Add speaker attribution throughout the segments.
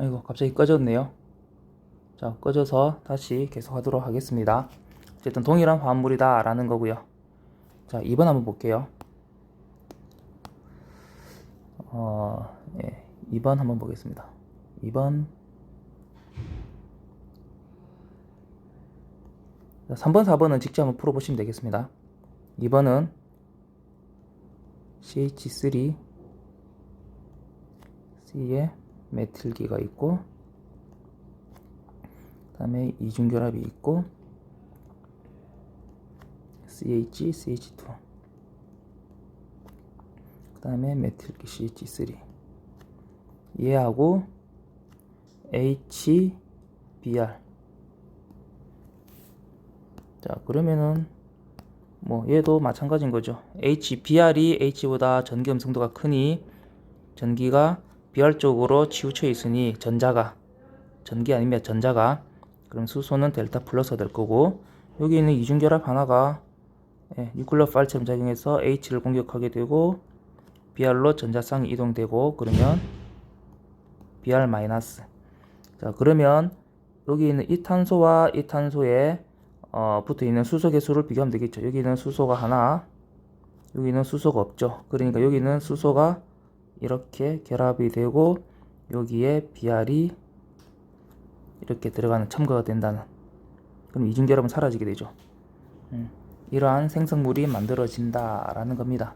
Speaker 1: 아이고, 갑자기 꺼졌네요. 자, 꺼져서 다시 계속 하도록 하겠습니다. 어쨌든 동일한 화합물이다 라는 거고요. 자, 2번 한번 볼게요. 예, 2번 한번 보겠습니다. 2번. 3번, 4번은 직접 한번 풀어보시면 되겠습니다. 2번은 CH3 C에 메틸기가 있고, 그 다음에 이중결합이 있고, CH2, 그 다음에 메틸기 CH3, 얘하고 HBr. 자, 그러면은 뭐 얘도 마찬가지인 거죠. HBr이 H보다 전기 음성도가 크니 전기가 Br 쪽으로 치우쳐 있으니 전기 아니면 전자가, 그럼 수소는 델타 플러스가 될 거고, 여기 있는 이중결합 하나가 뉴클리어 파일처럼 작용해서 H를 공격하게 되고 Br로 전자쌍이 이동되고, 그러면 Br 마이너스. 자, 그러면 여기 있는 이 탄소와 이 탄소에 붙어 있는 수소 개수를 비교하면 되겠죠. 여기는 수소가 하나, 여기는 수소가 없죠. 그러니까 여기는 수소가 이렇게 결합이 되고 여기에 Br이 이렇게 들어가는, 첨가가 된다는, 그럼 이중결합은 사라지게 되죠. 이러한 생성물이 만들어진다 라는 겁니다.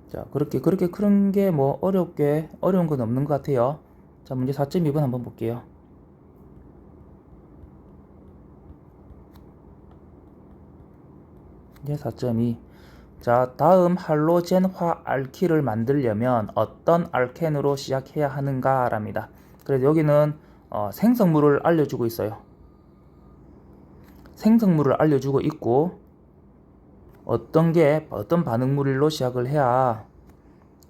Speaker 1: 자, 그렇게 그런 게 뭐 어려운 건 없는 것 같아요. 자, 문제 4.2번 한번 볼게요. 이제 4.2. 자, 다음 할로젠화 알키를 만들려면 어떤 알켄으로 시작해야 하는가 랍니다. 그래서 여기는 생성물을 알려주고 있어요. 생성물을 알려주고 있고, 어떤 반응물로 시작을 해야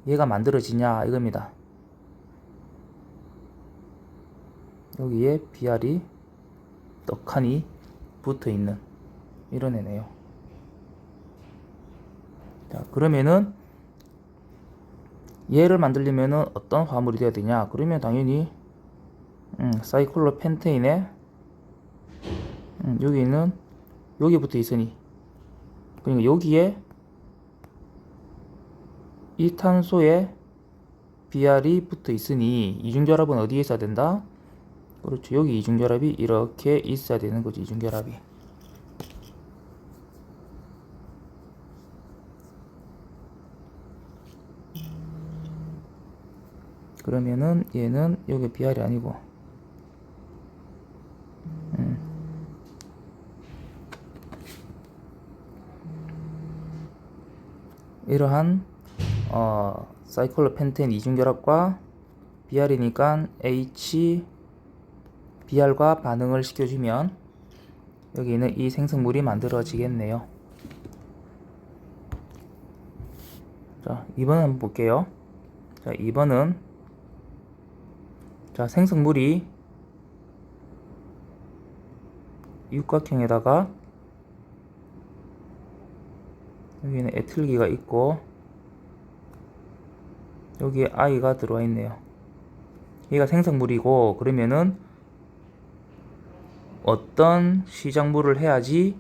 Speaker 1: 얘가 만들어지냐 이겁니다. 여기에 Br이 떡하니 붙어있는 이런 애네요. 자, 그러면은 얘를 만들려면은 어떤 화합물이 돼야 되냐? 그러면 당연히 사이클로펜테인에 여기는 여기 붙어 있으니, 그러니까 여기에 이 탄소에 Br이 붙어 있으니 이중결합은 어디에 있어야 된다? 그렇죠. 여기 이중결합이 이렇게 있어야 되는 거지. 이중결합이. 그러면은 얘는 여기 Br이 아니고 이러한 사이클로펜테인 이중결합과 Br이니까 HBr과 반응을 시켜주면 여기는 이 생성물이 만들어지겠네요. 자, 2번 한번 볼게요. 자, 2번은 자, 생성물이 육각형에다가 여기는 에틸기가 있고 여기에 I가 들어와 있네요. 얘가 생성물이고, 그러면은 어떤 시작물을 해야지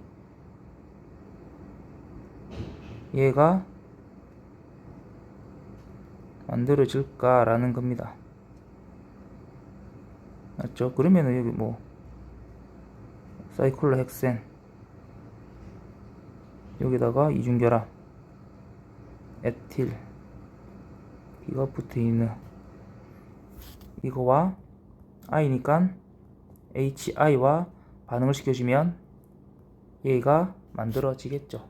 Speaker 1: 얘가 만들어질까라는 겁니다. 맞죠? 그러면은 여기 뭐 사이클로헥센, 여기다가 이중결합 에틸 이거 붙어있는 이거와 I니까 HI와 반응을 시켜주면 얘가 만들어지겠죠.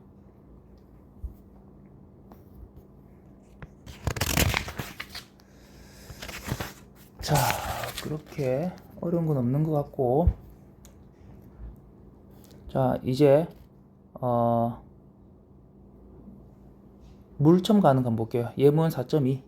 Speaker 1: 자, 그렇게 어려운 건 없는 것 같고, 자, 이제 물 첨가하는 거 한번 볼게요. 예문 4.2.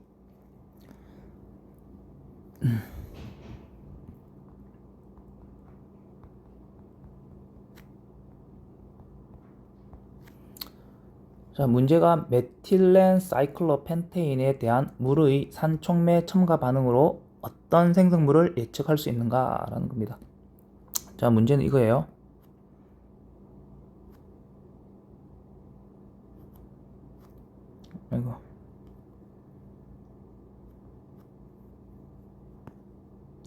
Speaker 1: 자, 문제가 메틸렌 사이클로펜테인에 대한 물의 산촉매 첨가 반응으로 어떤 생성물을 예측할 수 있는가 라는 겁니다. 자, 문제는 이거예요. 아이고.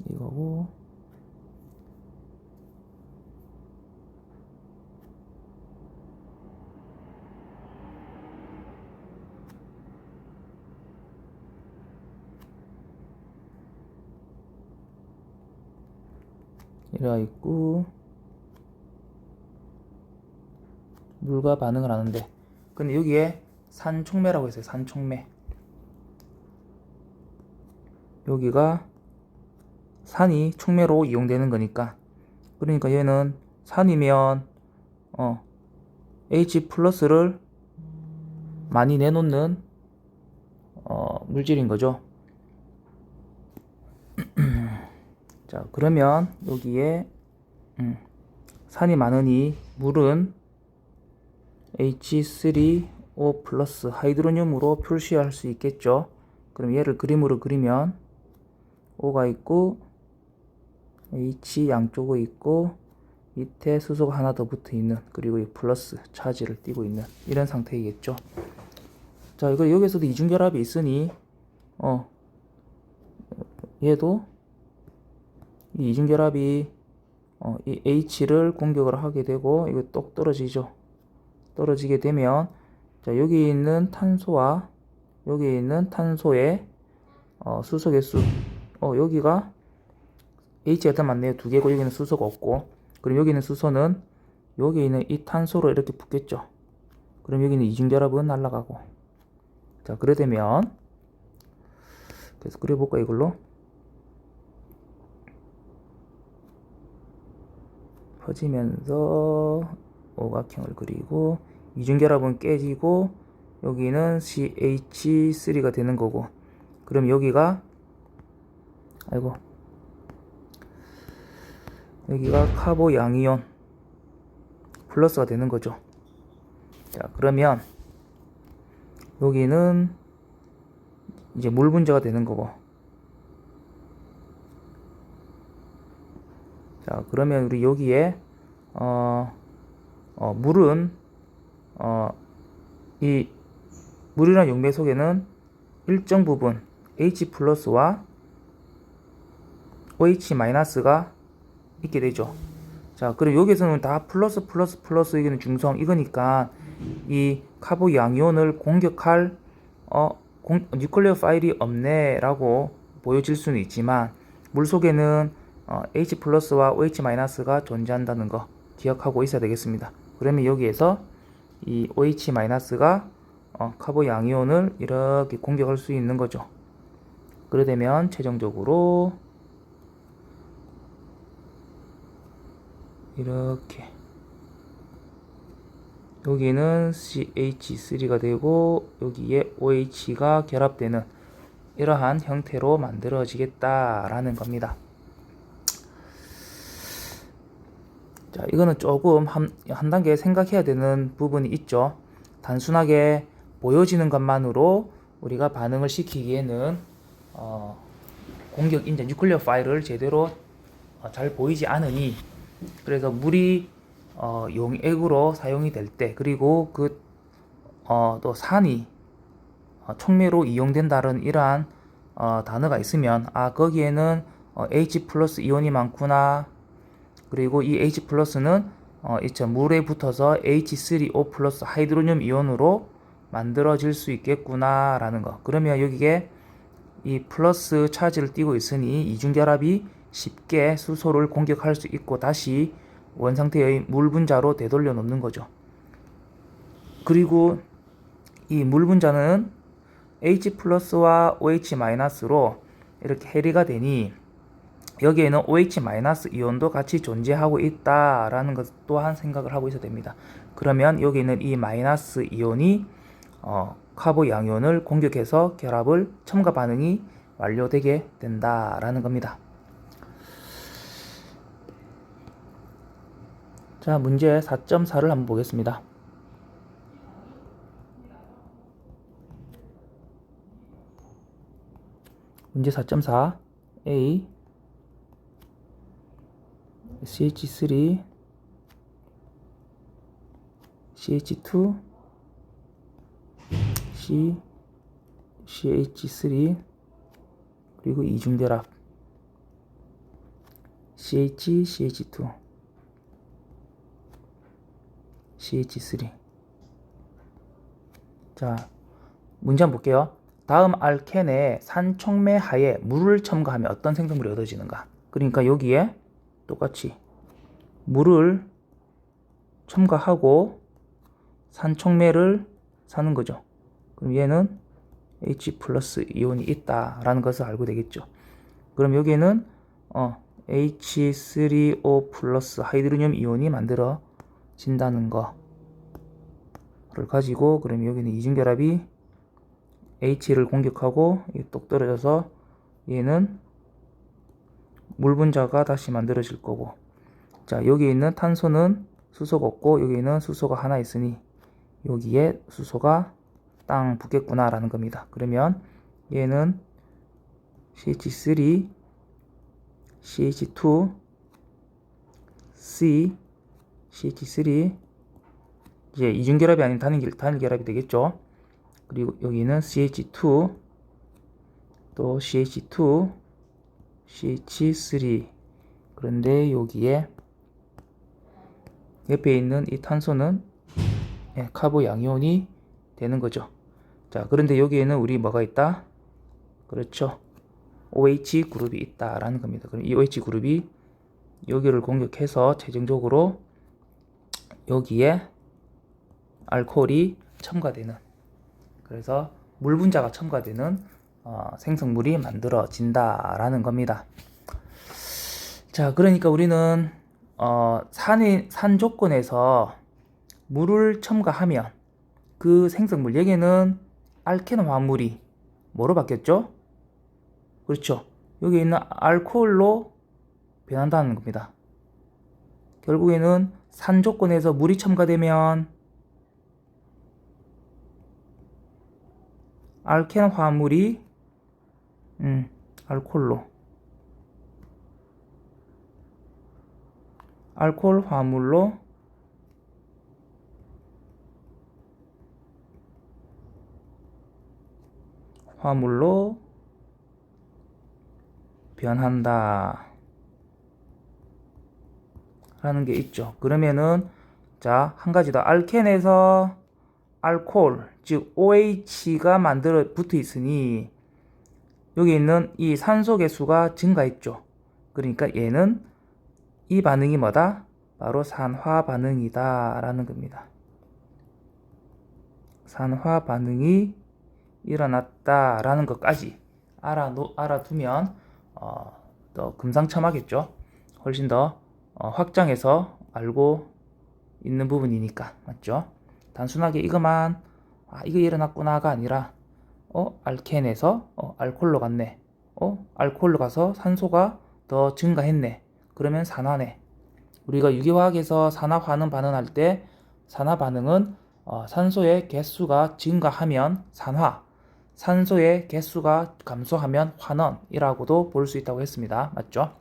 Speaker 1: 이거고, 이래가 있고, 물과 반응을 하는데, 근데 여기에 산촉매라고 했어요. 산촉매. 여기가 산이 촉매로 이용되는 거니까, 그러니까 얘는 산이면 H 플러스를 많이 내놓는 물질인 거죠. 자, 그러면 여기에 산이 많으니 물은 H3O 플러스 하이드로늄으로 표시할 수 있겠죠. 그럼 얘를 그림으로 그리면 O가 있고 H 양쪽에 있고 밑에 수소가 하나 더 붙어 있는, 그리고 이 플러스 차지를 띠고 있는 이런 상태이겠죠. 자, 이거 여기서도 이중결합이 있으니 얘도 이 이중결합이 이 H를 공격을 하게 되고 이거 똑 떨어지죠. 떨어지게 되면, 자, 여기 있는 탄소와 여기 있는 탄소의 수소 개수, 여기가 H가 더 많네요. 두 개고 여기는 수소가 없고, 그럼 여기 있는 수소는 여기 있는 이 탄소로 이렇게 붙겠죠. 그럼 여기는 이중결합은 날아가고. 자, 그래 되면 그래서 그려볼까 이걸로. 퍼지면서 오각형을 그리고 이중결합은 깨지고 여기는 CH3가 되는 거고, 그럼 여기가 여기가 카보 양이온 플러스가 되는 거죠. 자, 그러면 여기는 이제 물 분자가 되는 거고, 자, 그러면 우리 여기에 물은 이 물이란 용매 속에는 일정 부분 H 플러스와 OH 마이너스가 있게 되죠. 자, 그럼 여기서는 다 플러스 플러스 플러스, 이거는 중성 이거니까 이 카보 양이온을 공격할 뉴클리어 파일이 없네 라고 보여질 수는 있지만, 물 속에는 H 플러스와 OH 마이너스가 존재한다는 거 기억하고 있어야 되겠습니다. 그러면 여기에서 이 OH 마이너스가 카보 양이온을 이렇게 공격할 수 있는 거죠. 그래 되면 최종적으로 이렇게 여기는 CH3가 되고 여기에 OH가 결합되는 이러한 형태로 만들어지겠다라는 겁니다. 자, 이거는 조금 한 단계 생각해야 되는 부분이 있죠. 단순하게 보여지는 것만으로 우리가 반응을 시키기에는 공격 인자 뉴클리어 파일을 제대로 잘 보이지 않으니, 그래서 물이 용액으로 사용이 될 때, 그리고 또 산이 촉매로 이용된다는 이러한 단어가 있으면, 거기에는 H 플러스 이온이 많구나, 그리고 이 H 플러스는 물에 붙어서 H3O 플러스 하이드로늄 이온으로 만들어질 수 있겠구나 라는 거. 그러면 여기에 이 플러스 차지를 띠고 있으니 이중결합이 쉽게 수소를 공격할 수 있고 다시 원상태의 물 분자로 되돌려 놓는 거죠. 그리고 이 물 분자는 H 플러스와 OH 마이너스로 이렇게 해리가 되니 여기에는 OH 마이너스 이온도 같이 존재하고 있다라는 것 또한 생각을 하고 있어야 됩니다. 그러면 여기 있는 이 마이너스 이온이 카보 양이온을 공격해서 결합을 첨가 반응이 완료되게 된다라는 겁니다. 자, 문제 4.4를 한번 보겠습니다. 문제 4.4 A CH3 CH2 C CH3 그리고 이중결합 CH CH2 CH3. 자, 문제 한번 볼게요. 다음 알켄의 산촉매 하에 물을 첨가하면 어떤 생성물이 얻어지는가? 그러니까 여기에 똑같이 물을 첨가하고 산촉매를 사는 거죠. 그럼 얘는 H 플러스 이온이 있다라는 것을 알고 되겠죠. 그럼 여기에는 H3O 플러스 하이드로늄 이온이 만들어진다는 거를 가지고, 그럼 여기는 이중결합이 H를 공격하고 똑 떨어져서 얘는 물 분자가 다시 만들어질 거고, 자, 여기 있는 탄소는 수소가 없고 여기 있는 수소가 하나 있으니 여기에 수소가 땅 붙겠구나 라는 겁니다. 그러면 얘는 CH3 CH2 C CH3 이제 이중결합이 아닌 단일결합이 되겠죠. 그리고 여기는 CH2 또 CH2 CH3. 그런데 여기에 옆에 있는 이 탄소는 카보 양이온이 되는 거죠. 자, 그런데 여기에는 우리 뭐가 있다? 그렇죠. OH 그룹이 있다라는 겁니다. 그럼 이 OH 그룹이 여기를 공격해서 최종적으로 여기에 알코올이 첨가되는, 그래서 물 분자가 첨가되는 생성물이 만들어진다라는 겁니다. 자, 그러니까 우리는 산 조건에서 물을 첨가하면 그 생성물, 여기는 알켄 화합물이 뭐로 바뀌었죠? 그렇죠. 여기 있는 알코올로 변한다는 겁니다. 결국에는 산 조건에서 물이 첨가되면 알켄 화합물이 알코올 화합물로 변한다 라는 게 있죠. 그러면은 자, 한 가지 더. 알켄에서 알코올, 즉 OH가 붙어 있으니 여기 있는 이 산소 개수가 증가했죠. 그러니까 얘는 이 반응이 뭐다? 바로 산화 반응이다 라는 겁니다. 산화 반응이 일어났다 라는 것까지 알아두면 더 금상첨화겠죠. 훨씬 더 확장해서 알고 있는 부분이니까. 맞죠? 단순하게 이것만 이거 일어났구나가 아니라 알켄에서 알코올로 갔네, 알코올로 가서 산소가 더 증가했네, 그러면 산화네. 우리가 유기화학에서 산화환원 반응할 때 산화 반응은 산소의 개수가 증가하면 산화, 산소의 개수가 감소하면 환원이라고도 볼 수 있다고 했습니다. 맞죠?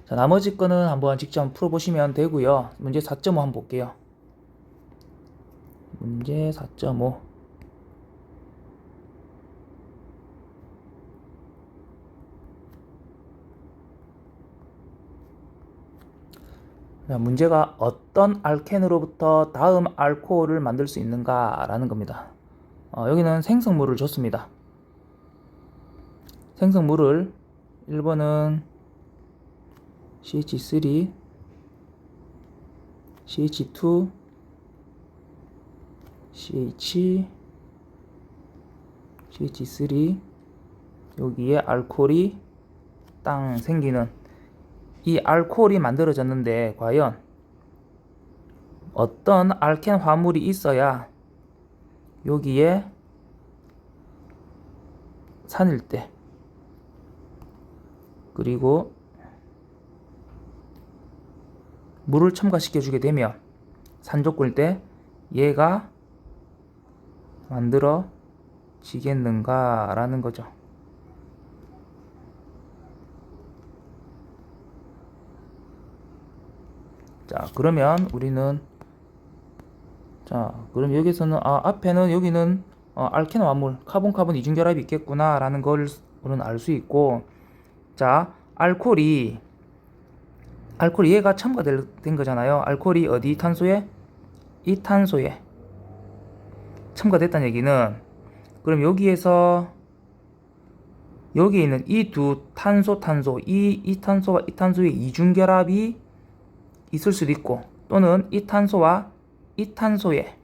Speaker 1: 자, 나머지 거는 한번 직접 풀어보시면 되고요. 문제 4.5 한번 볼게요. 문제 4.5. 문제가 어떤 알켄으로부터 다음 알코올을 만들 수 있는가 라는 겁니다. 여기는 생성물을 줬습니다. 생성물을 1번은 CH3 CH2 CH3 여기에 알코올이 땅 생기는, 이 알코올이 만들어졌는데 과연 어떤 알켄 화물이 있어야 여기에 산일때 그리고 물을 첨가시켜 주게 되면 산조건일 때 얘가 만들어지겠는가 라는 거죠. 자, 그러면 우리는 자, 그럼 여기서는 앞에는 여기는 알케노 완물 카본 이중결합이 있겠구나 라는 걸 우리는 알 수 있고, 자, 알코올이 얘가 첨가된 거잖아요. 알코올이 어디 탄소에? 이 탄소에 첨가됐다는 얘기는, 그럼 여기에서 여기 있는 이 두 탄소 이 탄소와 이 탄소의 이중결합이 있을 수도 있고, 또는 이 탄소와 이 탄소의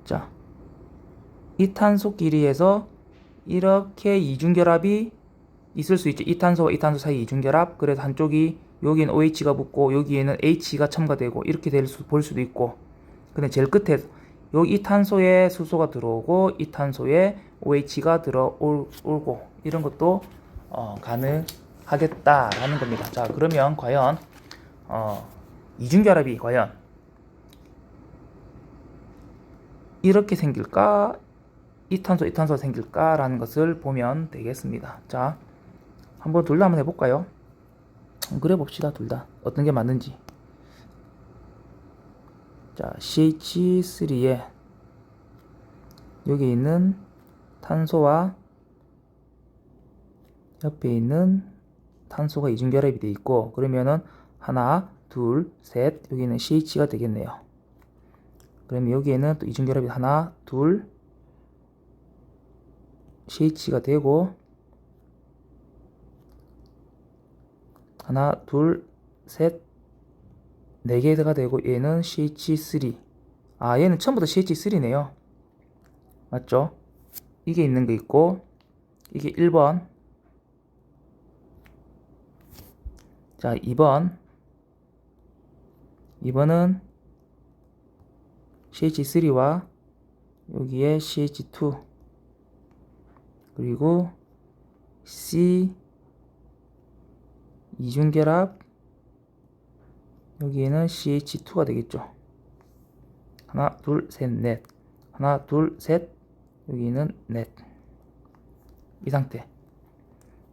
Speaker 1: 자, 이 탄소끼리에서 이렇게 이중결합이 있을 수 있죠. 이 탄소와 이 탄소 사이 이중결합. 그래서 한쪽이 여기는 OH가 붙고 여기에는 H가 첨가되고 이렇게 볼 수도 있고, 근데 제일 끝에 여기 이 탄소에 수소가 들어오고 이 탄소에 OH가 들어오고 이런 것도 가능하겠다라는 겁니다. 자, 그러면 과연 이중결합이 과연 이렇게 생길까? 이 탄소가 생길까라는 것을 보면 되겠습니다. 자, 한번 둘 다 한번 해볼까요? 그래 봅시다. 둘 다 어떤 게 맞는지. 자, CH3에 여기 있는 탄소와 옆에 있는 탄소가 이중결합이 되어 있고, 그러면은 하나, 둘, 셋, 여기는 CH가 되겠네요. 그러면 여기에는 또 이중결합이 하나, 둘, CH가 되고, 하나, 둘, 셋, 4개가 되고, 얘는 CH3. 얘는 처음부터 CH3네요. 맞죠? 이게 있는 거 있고, 이게 1번. 자, 2번은 CH3와 여기에 CH2, 그리고 C 이중결합, 여기에는 CH2가 되겠죠. 하나, 둘, 셋, 넷. 하나, 둘, 셋. 여기는 넷. 이 상태.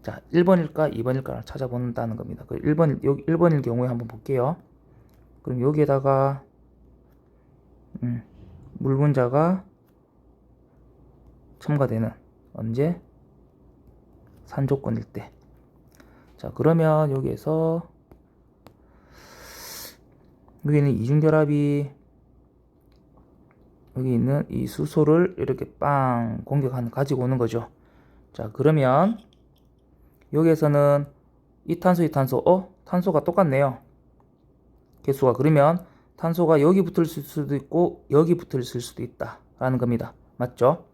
Speaker 1: 자, 1번일까 2번일까를 찾아본다는 겁니다. 그 1번일 경우에 한번 볼게요. 그럼 여기에다가 물 분자가 첨가되는 언제? 산 조건일 때. 자, 그러면 여기에서 여기는 이중결합이 여기 있는 이 수소를 이렇게 빵 가지고 오는 거죠. 자, 그러면 여기에서는 이 탄소 탄소가 똑같네요. 개수가. 그러면 탄소가 여기 붙을 수도 있고 여기 붙을 수도 있다 라는 겁니다. 맞죠?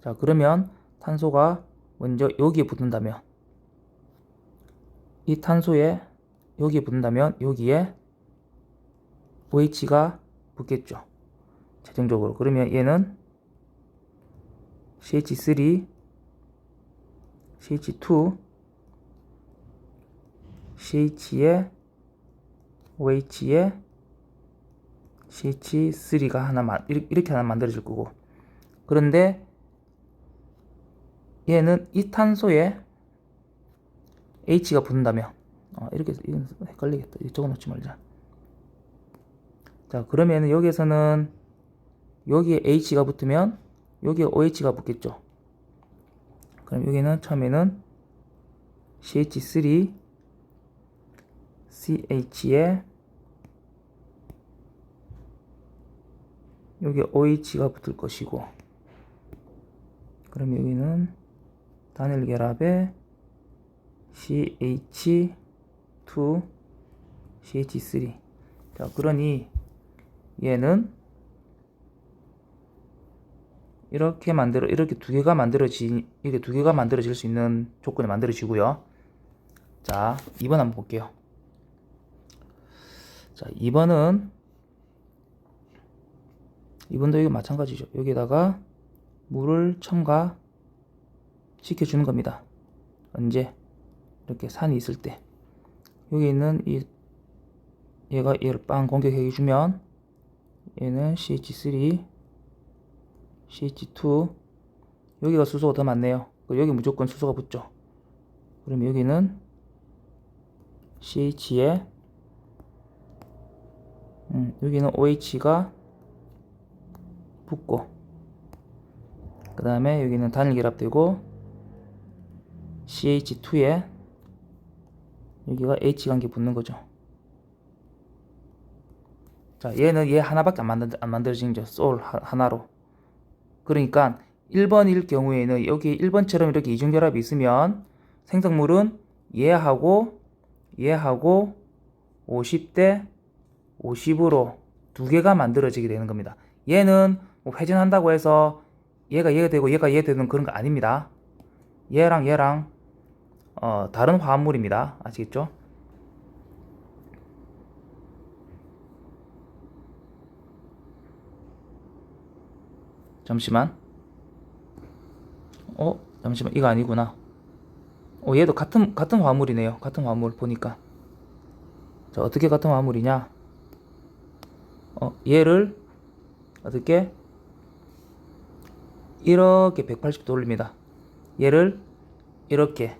Speaker 1: 자, 그러면 탄소가 먼저 여기에 붙는다면, 이 탄소에 여기에 붙는다면 여기에 OH가 붙겠죠. 최종적으로. 그러면 얘는 CH3, CH2, CH에 OH에 CH3가 이렇게 하나 만들어질 거고, 그런데 얘는 이 탄소에 H가 붙는다면 이렇게 이건 헷갈리겠다. 적어 놓지 말자. 자, 그러면 여기에서는 여기에 H가 붙으면 여기에 OH가 붙겠죠. 그럼 여기는 처음에는 CH3 CH에 여기 OH가 붙을 것이고, 그럼 여기는 단일 결합에 CH2 CH3. 자, 그러니 얘는 이렇게 두 개가 만들어질 수 있는 조건이 만들어지고요. 자, 2번 한번 볼게요. 자, 2번도 이거 마찬가지죠. 여기다가 물을 첨가 시켜주는 겁니다. 언제? 이렇게 산이 있을 때. 여기 있는 얘를 빵 공격해주면 얘는 CH3 CH2, 여기가 수소가 더 많네요. 여기 무조건 수소가 붙죠. 그럼 여기는 CH에 여기는 OH가 붙고, 그 다음에 여기는 단일 결합되고 CH2에 여기가 H 관계 붙는 거죠. 자, 얘는 얘 하나밖에 안 만들어진 거죠. 솔 하나로. 그러니까 1번일 경우에는 여기 1번처럼 이렇게 이중결합이 있으면 생성물은 얘하고 50대 50으로 두 개가 만들어지게 되는 겁니다. 얘는 뭐 회전한다고 해서 얘가 되고 얘가 되는 그런 거 아닙니다. 얘랑 다른 화합물입니다. 아시겠죠? 잠시만. 잠시만. 이거 아니구나. 얘도 같은 화합물이네요. 같은 화합물 보니까. 자, 어떻게 같은 화합물이냐? 얘를 어떻게? 이렇게 180도 돌립니다. 얘를 이렇게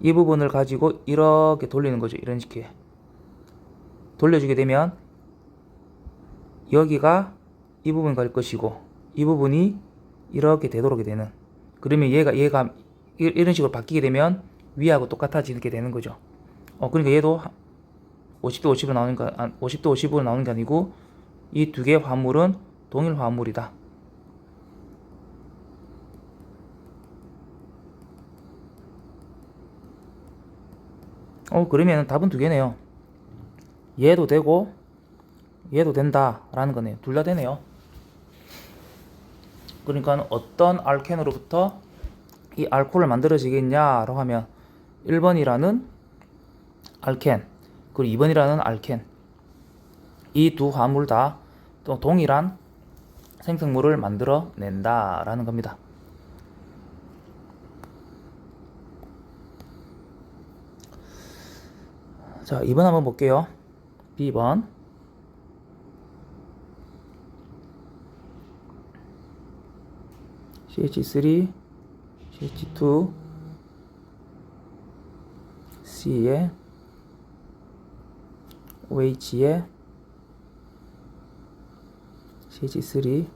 Speaker 1: 이 부분을 가지고 이렇게 돌리는 거죠. 이런 식의 돌려주게 되면 여기가 이 부분 갈 것이고 이 부분이 이렇게 되도록이 되는, 그러면 얘가 이런 식으로 바뀌게 되면 위하고 똑같아지게 되는 거죠. 그러니까 얘도 50대 50으로 나오는 거 50대 50으로 나오는 게 아니고 이 두 개의 화합물은 동일 화합물이다. 그러면 답은 두 개네요. 얘도 되고 얘도 된다 라는 거네요. 둘 다 되네요. 그러니까 어떤 알켄으로부터 이 알코올을 만들어지겠냐라고 하면 1번이라는 알켄 그리고 2번이라는 알켄, 이 두 화합물 다 또 동일한 생성물을 만들어 낸다 라는 겁니다. 자, 2번 한번 볼게요. B번 CH3 CH2 C에 OH에 CH3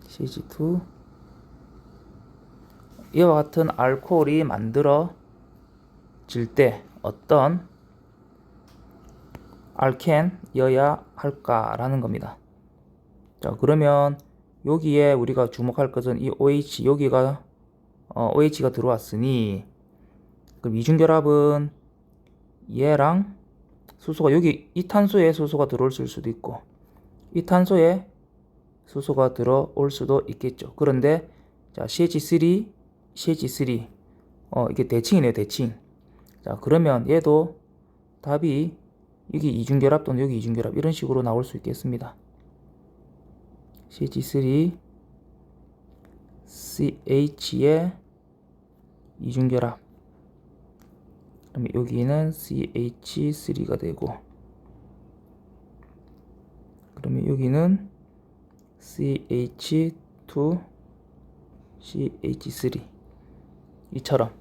Speaker 1: CH2 이와 같은 알코올이 만들어질 때 어떤 알켄이어야 할까라는 겁니다. 자, 그러면 여기에 우리가 주목할 것은 이 OH, 여기가 OH가 들어왔으니 그럼 이중결합은 얘랑 수소가 여기 이 탄소에 수소가 들어올 수도 있고 이 탄소에 수소가 들어올 수도 있겠죠. 그런데 자, CH3 이게 대칭이네요. 대칭. 자, 그러면 얘도 답이 여기 이중결합 또는 여기 이중결합 이런 식으로 나올 수 있겠습니다. CH3 CH의 이중결합, 그러면 여기는 CH3가 되고 그러면 여기는 CH2 CH3 이처럼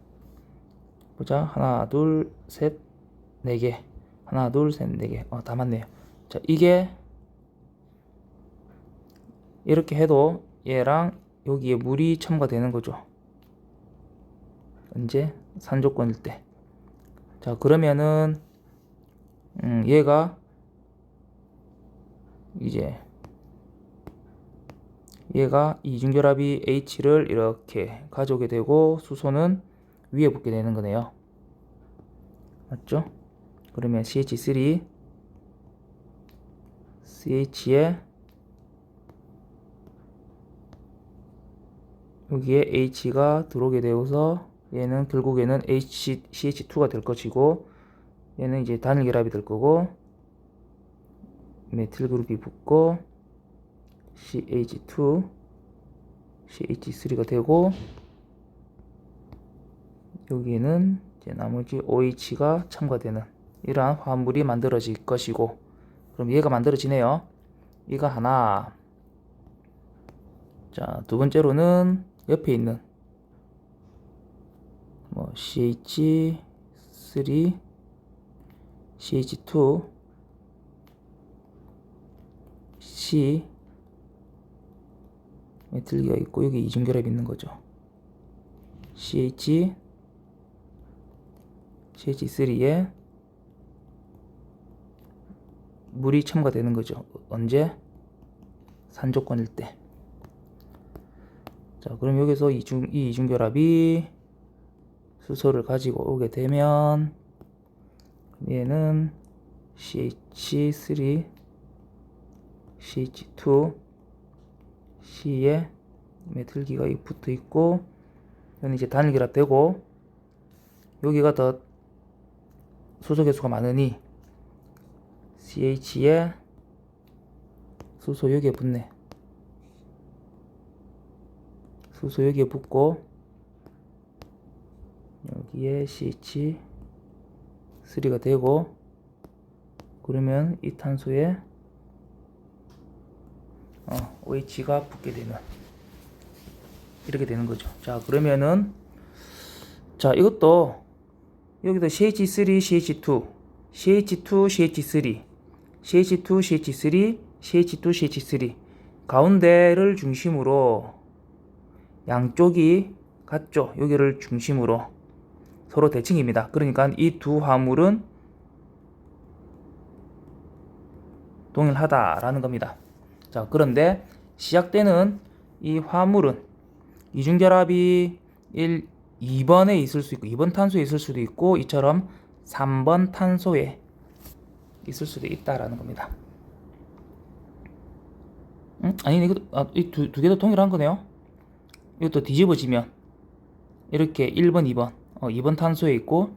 Speaker 1: 보자. 하나 둘 셋 네 개, 하나 둘 셋 네 개, 다 맞네요. 자, 이게 이렇게 해도 얘랑 여기에 물이 첨가되는 거죠. 언제? 산조건일 때. 자, 그러면은 얘가 이제 얘가 이중결합이 H를 이렇게 가져오게 되고 수소는 위에 붙게 되는 거네요. 맞죠? 그러면 CH3 CH에 여기에 H가 들어오게 되어서 얘는 결국에는 CH2가 될 것이고 얘는 이제 단일 결합이 될 거고 메틸 그룹이 붙고 CH2 CH3가 되고 여기에는 이제 나머지 OH가 첨가되는 이러한 화합물이 만들어질 것이고, 그럼 얘가 만들어지네요. 이거 하나. 자, 두 번째로는 옆에 있는 CH CH3 CH2 C 메틸기가 있고 여기 이중결합이 있는 거죠. CH3에 물이 첨가되는 거죠. 언제? 산조건일 때. 자, 그럼 여기서 이 이중결합이 수소를 가지고 오게 되면 얘는 CH3 CH2 C에 메틸기가 붙어 있고 여기는 이제 단일결합 되고 여기가 더 수소 개수가 많으니 CH에 수소 여기에 붙네. 수소 여기에 붙고 여기에 CH3가 되고 그러면 이 탄소에 OH가 붙게 되는 이렇게 되는 거죠. 자, 그러면은 자, 이것도 여기도 CH3 CH2 CH2 CH3 CH2 CH3 CH2 CH3 가운데를 중심으로 양쪽이 같죠. 여기를 중심으로 서로 대칭입니다. 그러니까 이 두 화물은 동일하다라는 겁니다. 자, 그런데 시작되는 이 화물은 이중결합이 2번에 있을 수 있고 2번 탄소에 있을 수도 있고 이처럼 3번 탄소에 있을 수도 있다라는 겁니다. 아니 이거 이 두 개도 동일한 거네요. 이것도 뒤집어지면 이렇게 1번, 2번 2번 탄소에 있고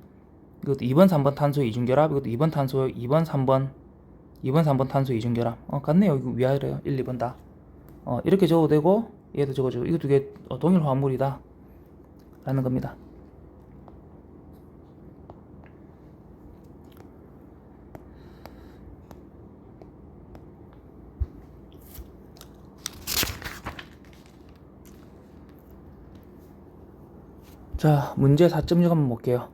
Speaker 1: 이것도 2번, 3번 탄소의 이중결합 이것도 2번 탄소 2번, 3번 탄소 이중결합 같네요. 이거 위아래요. 1, 2번 다 이렇게 적어도 되고 얘도 적어주고 이거 두 개 동일 화물이다 라는 겁니다. 자, 문제 4.6 한번 볼게요.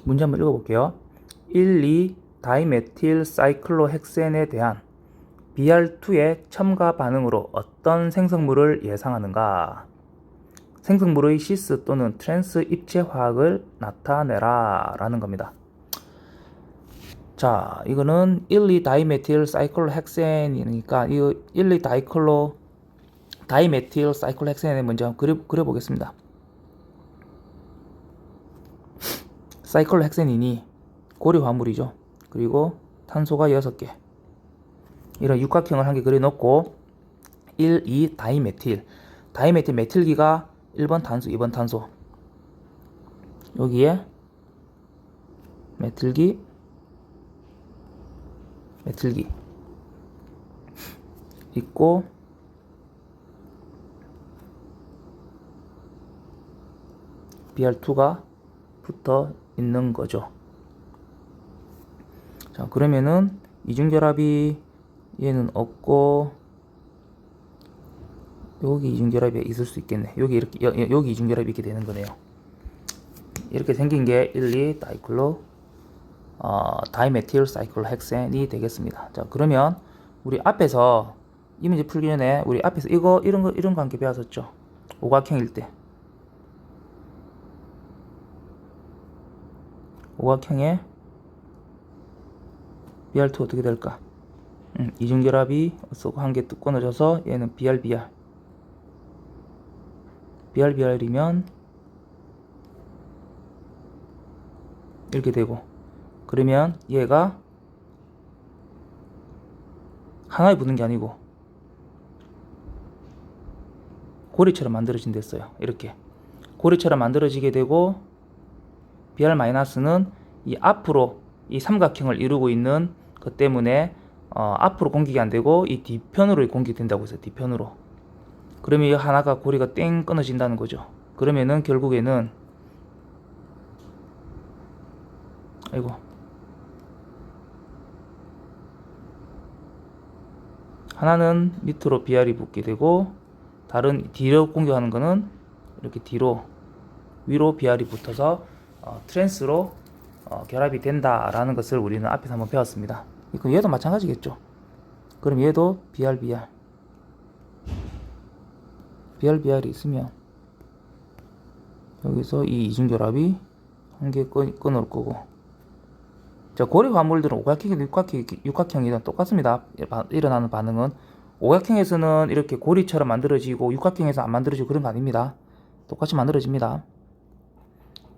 Speaker 1: 문제 한번 읽어볼게요. 1, 2 다이메틸 사이클로헥센에 대한 Br2의 첨가 반응으로 어떤 생성물을 예상하는가? 생성물의 시스 또는 트랜스 입체 화학을 나타내라 라는 겁니다. 자, 이거는 1, 2 다이메틸 사이클로헥센이니까 이 1, 2 다이메틸 사이클로헥센에 먼저 한번 그려보겠습니다. 사이클로헥센이니 고리 화물이죠. 그리고 탄소가 6개. 이런 육각형을 한 개 그려놓고 1, 2 다이메틸 메틸기가 1번 탄소, 2번 탄소. 여기에 메틸기 있고 Br2가 붙어 있는 거죠. 자, 그러면은 이중결합이 얘는 없고 여기 이중결합이 있을 수 있겠네. 여기 이렇게 여기 이중결합이 있게 되는 거네요. 이렇게 생긴 게 1, 2 다이메틸 사이클로헥센이 되겠습니다. 자, 그러면 우리 앞에서 이 문제 풀기 전에 우리 앞에서 이런 거 함께 배웠었죠. 오각형일 때 오각형에 Br2 어떻게 될까? 이중결합이 한 개 뚝 끊어져서 얘는 BrBr이면 이렇게 되고 그러면 얘가 하나에 붙는 게 아니고 고리처럼 만들어진댔어요. 이렇게 고리처럼 만들어지게 되고 Br-는 이 앞으로 이 삼각형을 이루고 있는 것 때문에 앞으로 공격이 안 되고 이 뒤편으로 공격이 된다고 해서 뒤편으로. 그러면 이 하나가 고리가 땡 끊어진다는 거죠. 그러면은 결국에는 하나는 밑으로 Br이 붙게 되고 다른 뒤로 공격하는 거는 이렇게 뒤로 위로 BR이 붙어서 트랜스로 결합이 된다라는 것을 우리는 앞에서 한번 배웠습니다. 그럼 얘도 마찬가지겠죠. 그럼 얘도 BR이 있으면 여기서 이 이중결합이 한 개 끊을 거고, 자, 고리 화물들은 오각형이든 육각형이든 똑같습니다. 일어나는 반응은 오각형에서는 이렇게 고리처럼 만들어지고 육각형에서 안 만들어지고 그런 거 아닙니다. 똑같이 만들어집니다.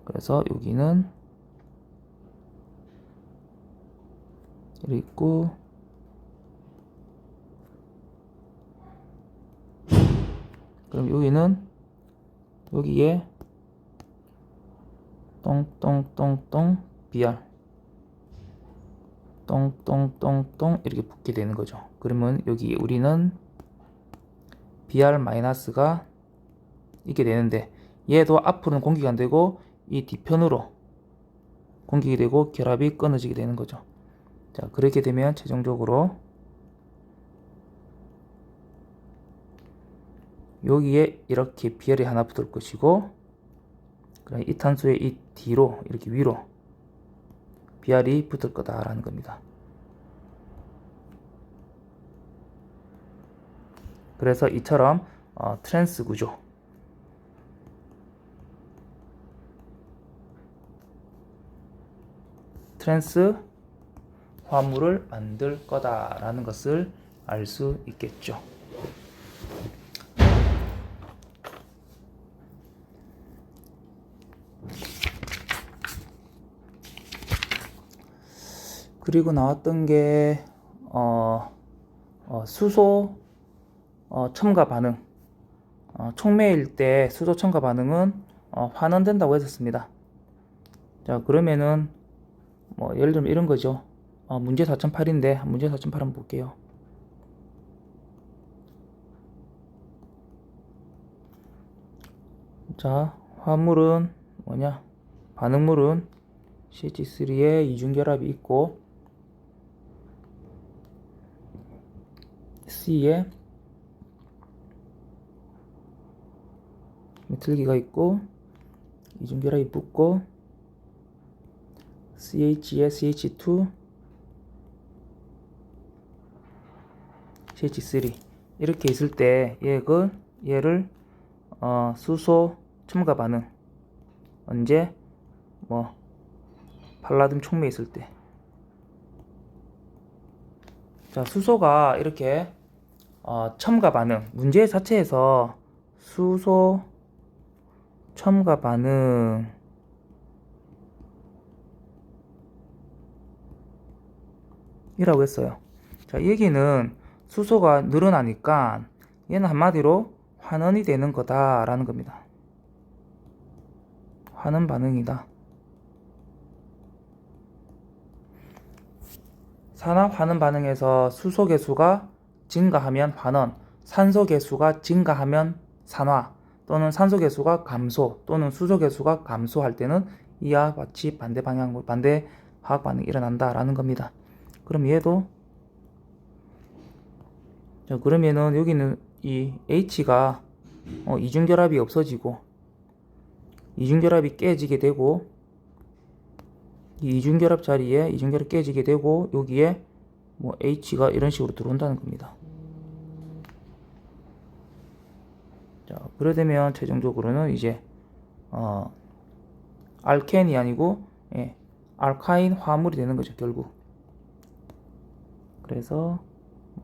Speaker 1: 그래서 여기는 이렇게 있고, 그럼 여기에 똥똥똥똥 BR 똥똥똥똥 이렇게 붙게 되는 거죠. 그러면 여기 우리는 BR-가 있게 되는데, 얘도 앞으로는 공격이 안 되고 이 뒤편으로 공격이 되고 결합이 끊어지게 되는 거죠. 자, 그렇게 되면 최종적으로 여기에 이렇게 BR이 하나 붙을 것이고, 그럼 이 탄소의 이 뒤로 이렇게 위로 BR이 붙을 거다라는 겁니다. 그래서 이처럼 트랜스 구조, 트랜스 화물을 만들 거다라는 것을 알 수 있겠죠. 그리고 나왔던 게 수소 첨가 반응, 촉매일 때 수소 첨가 반응은 환원된다고 했었습니다. 자, 그러면은 예를 들면 이런 거죠. 문제 4.8인데 문제 4.8 한번 볼게요. 자, 화물은 뭐냐? 반응물은 CH3에 이중결합이 있고 C에 메틀기가 있고 이중결합이 붙고 CH에 CH2, CH3 이렇게 있을 때 얘를 수소 첨가 반응, 언제 팔라듐 촉매 있을 때. 자, 수소가 이렇게 첨가 반응, 문제 자체에서 수소 첨가 반응 이라고 했어요. 자, 이 얘기는 수소가 늘어나니까 얘는 한마디로 환원이 되는 거다라는 겁니다. 환원 반응이다. 산화 환원 반응에서 수소 개수가 증가하면 환원, 산소 개수가 증가하면 산화, 또는 산소 개수가 감소 또는 수소 개수가 감소할 때는 이와 같이 반대 화학 반응이 일어난다라는 겁니다. 그럼 얘도 자, 그러면은 여기는 이 H가 이중결합이 없어지고 이중결합이 깨지게 되고, 이 이중결합 자리에 이중결합 깨지게 되고 여기에 H가 이런 식으로 들어온다는 겁니다. 자, 그래 되면 최종적으로는 이제 알켄이 아니고 알카인 화물이 되는 거죠, 결국. 그래서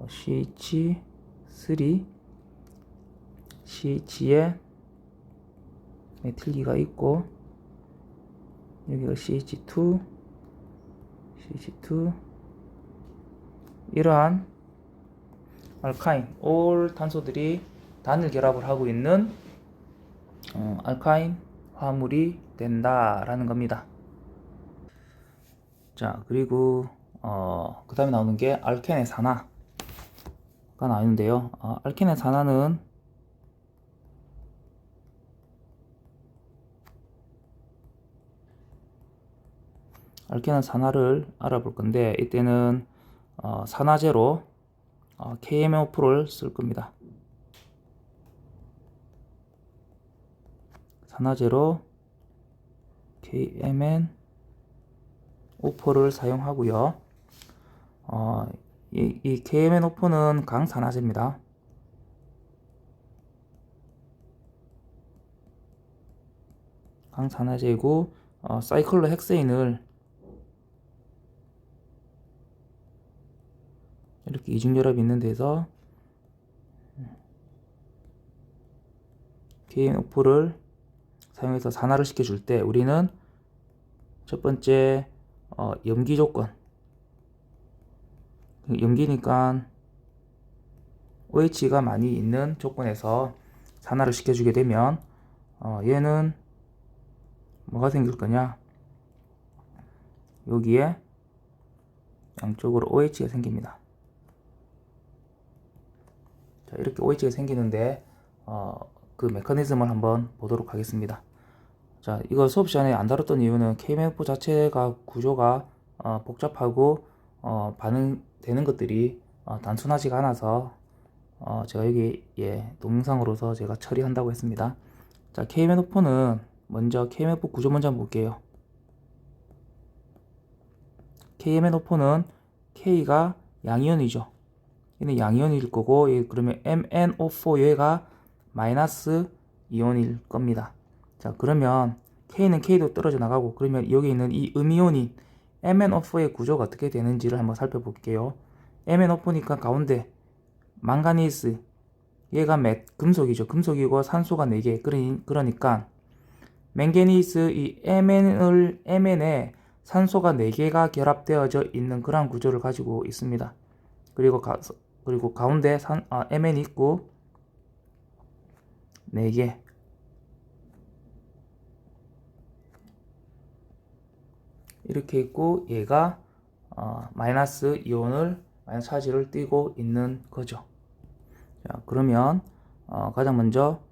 Speaker 1: CH3, CH에 메틸기가 있고 여기가 CH2 이러한 알카인 올 탄소들이 단일 결합을 하고 있는 알카인 화물이 된다라는 겁니다. 자, 그리고 그 다음에 나오는 게 알켄의 산화가 나오는데요. 알켄의 산화는 알켄의 산화를 알아볼 건데, 이때는 산화제로 KMO4를 쓸 겁니다. 산화제로 KMnO4를 사용하고요. 이 KMnO4는 강산화제입니다. 강산화제이고 사이클로헥세인을 이렇게 이중결합이 있는 데서 KMnO4를 사용해서 산화를 시켜줄 때 우리는 첫 번째 염기 조건, 염기니까 OH가 많이 있는 조건에서 산화를 시켜주게 되면 얘는 뭐가 생길 거냐, 여기에 양쪽으로 OH가 생깁니다. 자, 이렇게 OH가 생기는데 그 메커니즘을 한번 보도록 하겠습니다. 자, 이거 수업 시간에 안 다뤘던 이유는 KMnO4 자체가 구조가 복잡하고 반응되는 것들이 단순하지가 않아서 제가 여기 동영상으로서 제가 처리한다고 했습니다. 자, KMnO4는 먼저 KMnO4 구조 먼저 한번 볼게요. KMnO4는 K가 양이온이죠. 얘는 양이온일 거고, 그러면 MnO4 얘가 마이너스 이온일 겁니다. 자, 그러면 K는 K도 떨어져 나가고, 그러면 여기 있는 이 음이온인 MnO4의 구조가 어떻게 되는지를 한번 살펴볼게요. MnO4니까 가운데 망가니스, 얘가 금속이죠. 금속이고 산소가 4개. 그러니까 맹가니스 이 Mn에 산소가 4개가 결합되어져 있는 그런 구조를 가지고 있습니다. 그리고 가운데 Mn이 있고 4개. 이렇게 있고 얘가 마이너스 이온을 마이너스 차지를 띠고 있는 거죠. 자, 그러면 가장 먼저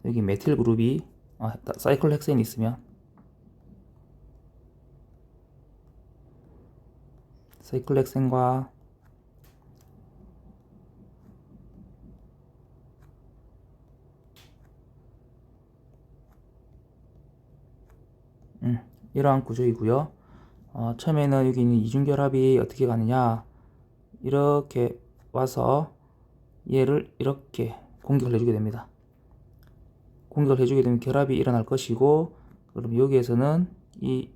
Speaker 1: 여기 메틸 그룹이 사이클로헥세인이 있으면 사이클로헥센과 이러한 구조이고요. 처음에는 여기 있는 이중결합이 어떻게 가느냐, 이렇게 와서 얘를 이렇게 공격을 해주게 됩니다. 공격을 해주게 되면 결합이 일어날 것이고, 그럼 여기에서는 이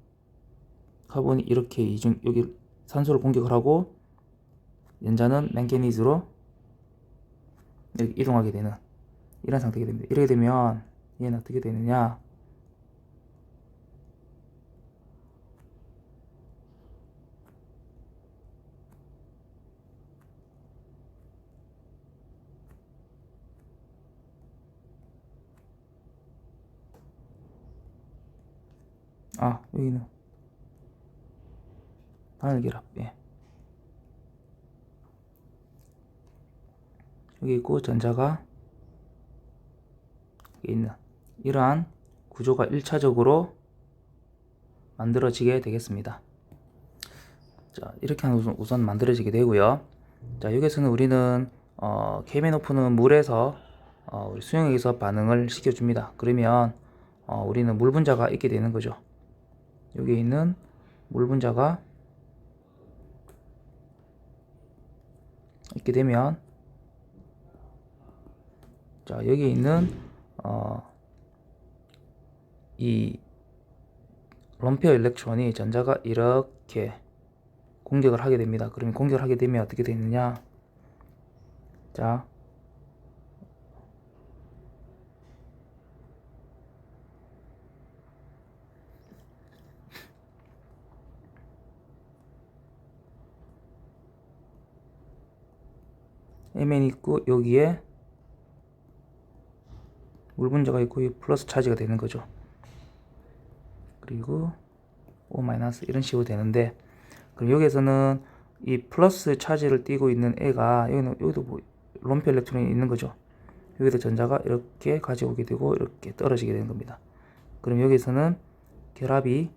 Speaker 1: 카본이 이렇게 여기 산소를 공격을 하고 연자는 맹가니즈로 이렇게 이동하게 되는 이런 상태가 됩니다. 이렇게 되면 얘는 어떻게 되느냐, 여기는 단일결합, 여기 있고 전자가 여기 있는 이러한 구조가 1차적으로 만들어지게 되겠습니다. 자, 이렇게 우선 만들어지게 되고요. 자, 여기서는 우리는 KMnO4는 물에서 우리 수용액에서 반응을 시켜줍니다. 그러면 우리는 물 분자가 있게 되는 거죠. 여기 있는 물 분자가 있게 되면, 자, 여기 있는 이 럼페어 일렉트론이 전자가 이렇게 공격을 하게 됩니다. 그러면 공격을 하게 되면 어떻게 되느냐, 자, Mn 있고 여기에 물 분자가 있고 이 플러스 차지가 되는 거죠. 그리고 O 마이너스 이런 식으로 되는데, 그럼 여기에서는 이 플러스 차지를 띠고 있는 애가 여기도 뭐 럼페 일렉트론이 있는 거죠. 여기도 전자가 이렇게 가져오게 되고 이렇게 떨어지게 되는 겁니다. 그럼 여기서는 결합이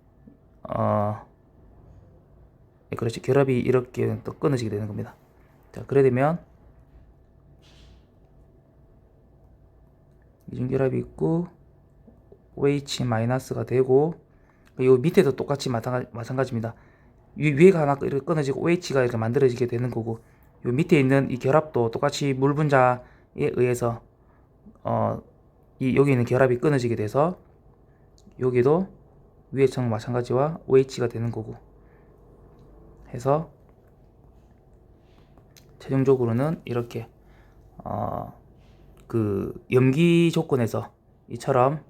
Speaker 1: 그렇지, 결합이 이렇게 또 끊어지게 되는 겁니다. 자, 그래 되면 이중결합이 있고 OH 마이너스가 되고 요 밑에도 똑같이 마찬가지입니다. 위에가 하나 이렇게 끊어지고 OH가 이렇게 만들어지게 되는 거고 요 밑에 있는 이 결합도 똑같이 물 분자에 의해서 여기 있는 결합이 끊어지게 돼서 여기도 위에 층 마찬가지와 OH가 되는 거고 해서 최종적으로는 이렇게 그 염기 조건에서 이처럼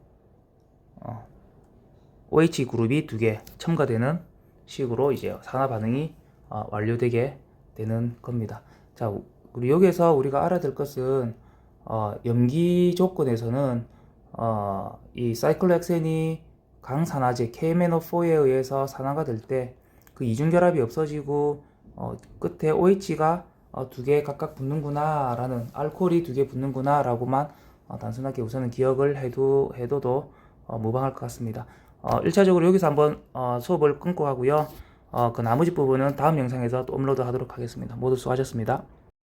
Speaker 1: OH 그룹이 2개 첨가되는 식으로 이제 산화 반응이 완료되게 되는 겁니다. 자, 우리 여기에서 우리가 알아야 될 것은 염기 조건에서는 이 사이클로헥센이 강산화제 KMNO4에 의해서 산화가 될 때 그 이중결합이 없어지고 끝에 OH가 2개 각각 붙는구나 라는 알코올이 2개 붙는구나 라고만 단순하게 우선은 기억을 해둬도 무방할 것 같습니다. 1차적으로 여기서 한번 수업을 끊고 하고요. 그 나머지 부분은 다음 영상에서 또 업로드 하도록 하겠습니다. 모두 수고하셨습니다.